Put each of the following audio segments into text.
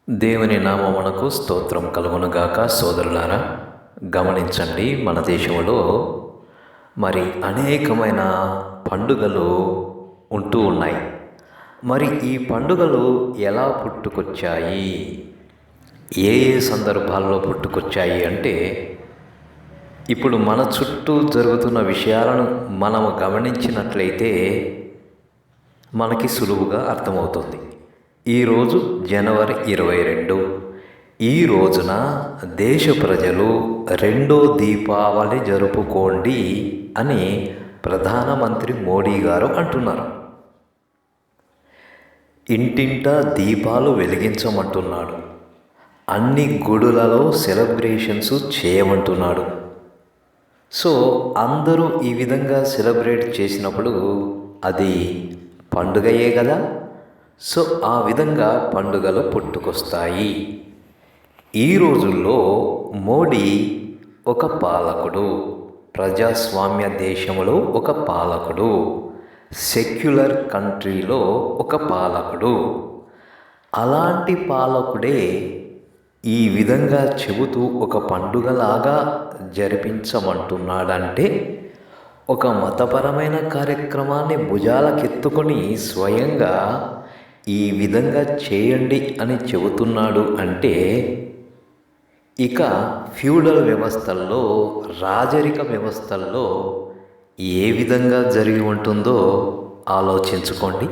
దేవుని నామమునకు స్తోత్రం కలుగునుగాక. సోదరులారా, గమనించండి, మన దేశంలో మరి అనేకమైన పండుగలు ఉంటూ ఉన్నాయి. మరి ఈ పండుగలు ఎలా పుట్టుకొచ్చాయి, ఏ ఏ సందర్భాల్లో పుట్టుకొచ్చాయి అంటే, ఇప్పుడు మన చుట్టూ జరుగుతున్న విషయాలను మనము గమనించినట్లయితే మనకి సులువుగా అర్థమవుతుంది. ఈరోజు జనవరి 22. ఈ రోజున దేశ ప్రజలు రెండో దీపావళి జరుపుకోండి అని ప్రధానమంత్రి మోడీ గారు అంటున్నారు. ఇంటింటా దీపాలు వెలిగించమంటున్నాడు. అన్ని గుడులలో సెలబ్రేషన్స్ చేయమంటున్నాడు. సో అందరూ ఈ విధంగా సెలబ్రేట్ చేసినప్పుడు అది పండుగయే కదా. సో ఆ విధంగా పండుగలు పుట్టుకొస్తాయి. ఈ రోజుల్లో మోడీ ఒక పాలకుడు, ప్రజాస్వామ్య దేశంలో ఒక పాలకుడు, సెక్యులర్ కంట్రీలో ఒక పాలకుడు. అలాంటి పాలకుడే ఈ విధంగా చెబుతూ ఒక పండుగలాగా జరిపించమంటున్నాడంటే, ఒక మతపరమైన కార్యక్రమాన్ని భుజాలకెత్తుకొని స్వయంగా ఈ విధంగా చేయండి అని చెబుతున్నాడు అంటే, ఇక ఫ్యూడల్ వ్యవస్థల్లో, రాజరిక వ్యవస్థల్లో ఏ విధంగా జరిగి ఉంటుందో ఆలోచించుకోండి.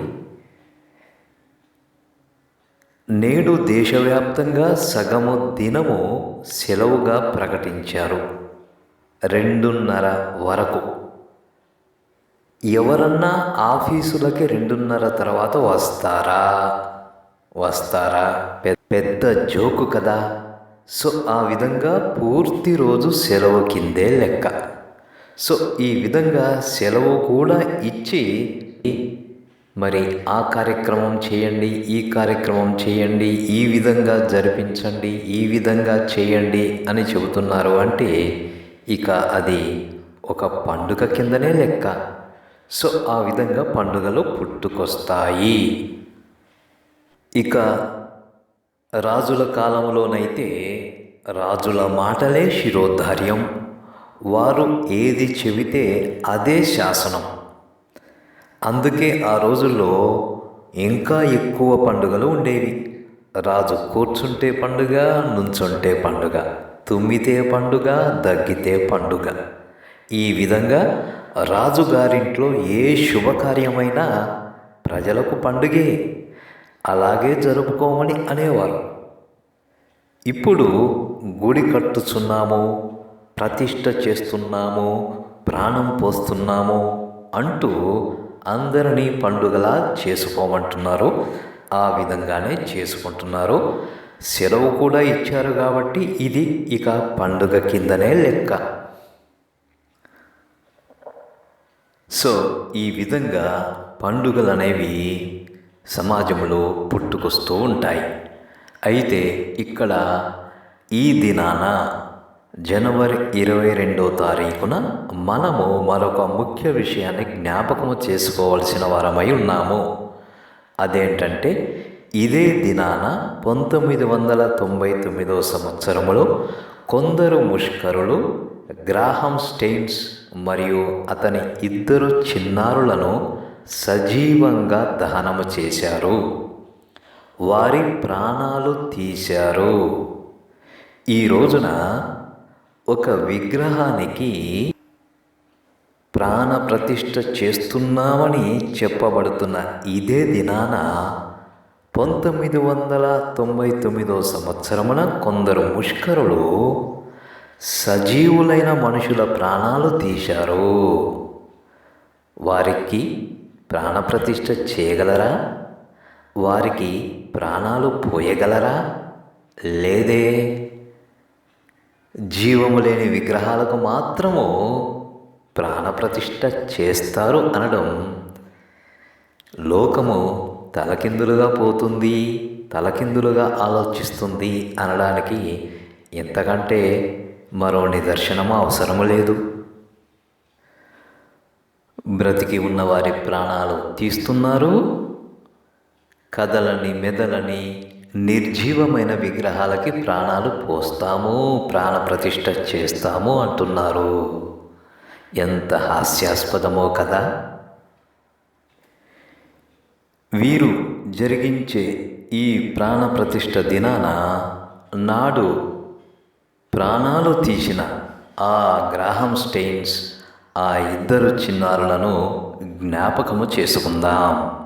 నేడు దేశవ్యాప్తంగా సగము దినము సెలవుగా ప్రకటించారు, 2:30 వరకు. ఎవరన్నా ఆఫీసులకి 2:30 తర్వాత వస్తారా? పెద్ద జోకు కదా. సో ఆ విధంగా పూర్తి రోజు సెలవు కిందే లెక్క. సో ఈ విధంగా సెలవు కూడా ఇచ్చి మరి ఆ కార్యక్రమం చేయండి, ఈ కార్యక్రమం చేయండి, ఈ విధంగా జరిపించండి, ఈ విధంగా చేయండి అని చెబుతున్నారు అంటే, ఇక అది ఒక పండుగ కిందనే లెక్క. సో ఆ విధంగా పండుగలు పుట్టుకొస్తాయి. ఇక రాజుల కాలంలోనైతే రాజుల మాటలే శిరోధార్యం. వారు ఏది చెబితే అదే శాసనం. అందుకే ఆ రోజుల్లో ఇంకా ఎక్కువ పండుగలు ఉండేవి. రాజు కూర్చుంటే పండుగ, నుంచుంటే పండుగ, తుమ్మితే పండుగ, దగ్గితే పండుగ. ఈ విధంగా రాజుగారింట్లో ఏ శుభకార్యమైనా ప్రజలకు పండుగే, అలాగే జరుపుకోమని అనేవారు. ఇప్పుడు గుడి కట్టుచున్నాము, ప్రతిష్ఠ చేస్తున్నాము, ప్రాణం పోస్తున్నాము అంటూ అందరినీ పండుగలా చేసుకోమంటున్నారు. ఆ విధంగానే చేసుకుంటున్నారు. సెలవు కూడా ఇచ్చారు కాబట్టి ఇది ఇక పండుగ కిందనే లెక్క. సో ఈ విధంగా పండుగలు అనేవి సమాజంలో పుట్టుకొస్తూ ఉంటాయి. అయితే ఇక్కడ ఈ దినాన జనవరి 22వ తారీఖున మనము మరొక ముఖ్య విషయాన్ని జ్ఞాపకము చేసుకోవాల్సిన వారమై ఉన్నాము. అదేంటంటే, ఇదే దినాన 1999వ సంవత్సరంలో కొందరు ముష్కరులు గ్రాహం స్టెయిన్స్ మరియు అతని 2 చిన్నారులను సజీవంగా దహనము చేశారు. వారి ప్రాణాలు తీశారు. ఈ రోజున ఒక విగ్రహానికి ప్రాణ ప్రతిష్ఠ చేస్తున్నామని చెప్పబడుతున్న ఇదే దినాన 1999వ సంవత్సరమున కొందరు ముష్కరులు సజీవులైన మనుషుల ప్రాణాలు తీశారు. వారికి ప్రాణప్రతిష్ఠ చేయగలరా? వారికి ప్రాణాలు పోయగలరా? లేదే. జీవము లేని విగ్రహాలకు మాత్రము ప్రాణప్రతిష్ఠ చేస్తారు అనడం లోకము తలకిందులుగా పోతుంది, తలకిందులుగా ఆలోచిస్తుంది అనడానికి ఎంతకంటే మరో నిదర్శనము అవసరము లేదు. బ్రతికి ఉన్నవారి ప్రాణాలు తీస్తున్నారు, కదలని మెదలని నిర్జీవమైన విగ్రహాలకి ప్రాణాలు పోస్తాము, ప్రాణప్రతిష్ఠ చేస్తాము అంటున్నారు. ఎంత హాస్యాస్పదమో కదా. వీరు జరిగించే ఈ ప్రాణప్రతిష్ఠ దినాన నాడు ప్రాణాలు తీసిన ఆ గ్రాహం స్టెయిన్స్, ఆ ఇద్దరు చిన్నారులను జ్ఞాపకము చేసుకుందాం.